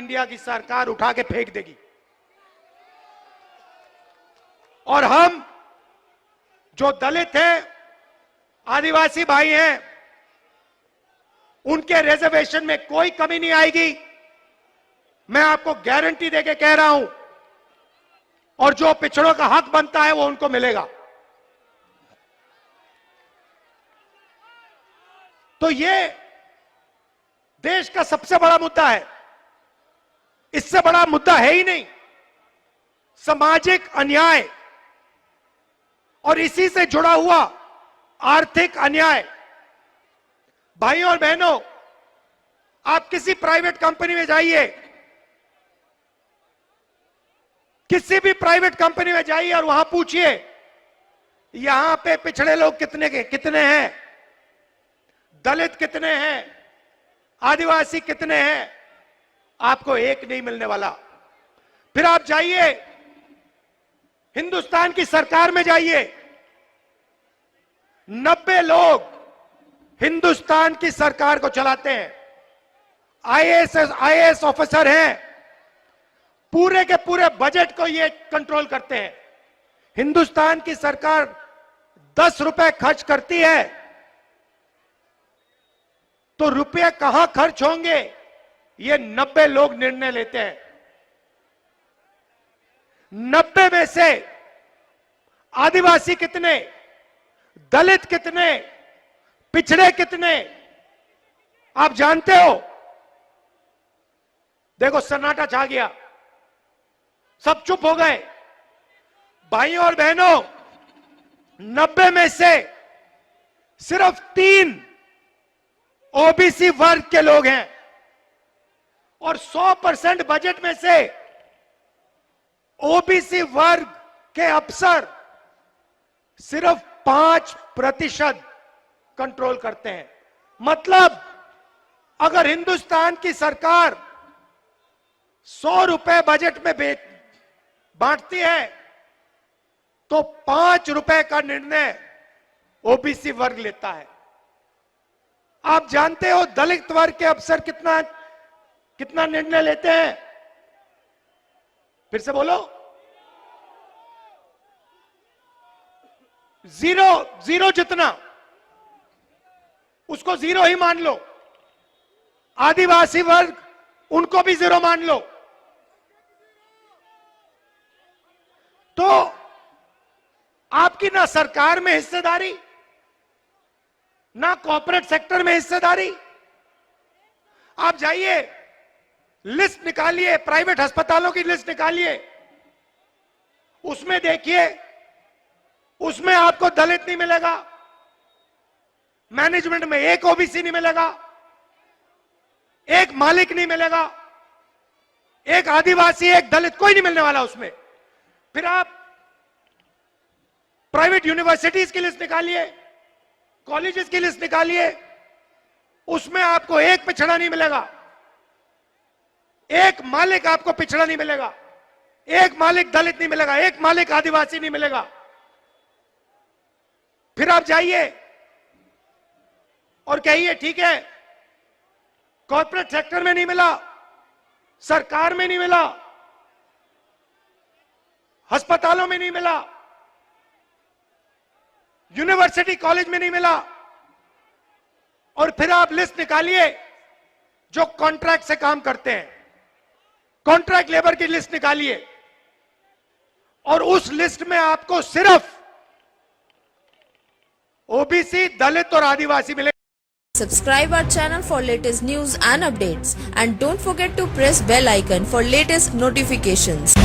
India की सरकार उठा के फेंक देगी। और हम जो दलित हैं, आदिवासी भाई हैं, उनके रिजर्वेशन में कोई कमी नहीं आएगी, मैं आपको गारंटी देके कह रहा हूं। और जो पिछड़ों का हक बनता है वो उनको मिलेगा। तो ये देश का सबसे बड़ा मुद्दा है, इससे बड़ा मुद्दा है ही नहीं। सामाजिक अन्याय और इसी से जुड़ा हुआ आर्थिक अन्याय। भाइयों और बहनों, आप किसी प्राइवेट कंपनी में जाइए, किसी भी प्राइवेट कंपनी में जाइए और वहां पूछिए यहां पे पिछड़े लोग कितने हैं, दलित कितने हैं, आदिवासी कितने हैं, आपको एक नहीं मिलने वाला। फिर आप जाइए हिंदुस्तान की सरकार में जाइए, 90 लोग हिंदुस्तान की सरकार को चलाते हैं, आईएएस ऑफिसर हैं, पूरे के पूरे बजट को ये कंट्रोल करते हैं। हिंदुस्तान की सरकार 10 रुपए खर्च करती है तो रुपए कहां खर्च होंगे ये 90 लोग निर्णय लेते हैं। 90 में से आदिवासी कितने, दलित कितने, पिछड़े कितने, आप जानते हो? देखो सन्नाटा छा गया, सब चुप हो गए। भाइयों और बहनों, 90 में से सिर्फ 3 ओबीसी वर्ग के लोग हैं और 100% बजट में से ओबीसी वर्ग के अफसर सिर्फ 5% कंट्रोल करते हैं। मतलब अगर हिंदुस्तान की सरकार 100 रुपए बजट में बांटती है तो 5 रुपए का निर्णय ओबीसी वर्ग लेता है। आप जानते हो दलित वर्ग के अफसर कितना निर्णय लेते हैं? फिर से बोलो, जीरो जितना, उसको जीरो ही मान लो। आदिवासी वर्ग, उनको भी जीरो मान लो। तो आपकी ना सरकार में हिस्सेदारी, ना कॉर्पोरेट सेक्टर में हिस्सेदारी। आप जाइए, लिस्ट निकालिए, प्राइवेट अस्पतालों की लिस्ट निकालिए, उसमें देखिए, उसमें आपको दलित नहीं मिलेगा, मैनेजमेंट में एक ओबीसी नहीं मिलेगा, एक मालिक नहीं मिलेगा, एक आदिवासी, एक दलित, कोई नहीं मिलने वाला उसमें। फिर आप प्राइवेट यूनिवर्सिटीज की लिस्ट निकालिए, कॉलेजेस की लिस्ट निकालिए, उसमें आपको एक पिछड़ा नहीं मिलेगा, एक मालिक आपको पिछड़ा नहीं मिलेगा, एक मालिक दलित नहीं मिलेगा, एक मालिक आदिवासी नहीं मिलेगा। फिर आप जाइए और कहिए ठीक है, कॉर्पोरेट सेक्टर में नहीं मिला, सरकार में नहीं मिला, अस्पतालों में नहीं मिला, यूनिवर्सिटी कॉलेज में नहीं मिला। और फिर आप लिस्ट निकालिए जो कॉन्ट्रैक्ट से काम करते हैं, कॉन्ट्रैक्ट लेबर की लिस्ट निकालिए और उस लिस्ट में आपको सिर्फ ओबीसी, दलित और आदिवासी मिले। Subscribe our channel for latest news and updates, and don't forget to press bell icon for latest notifications.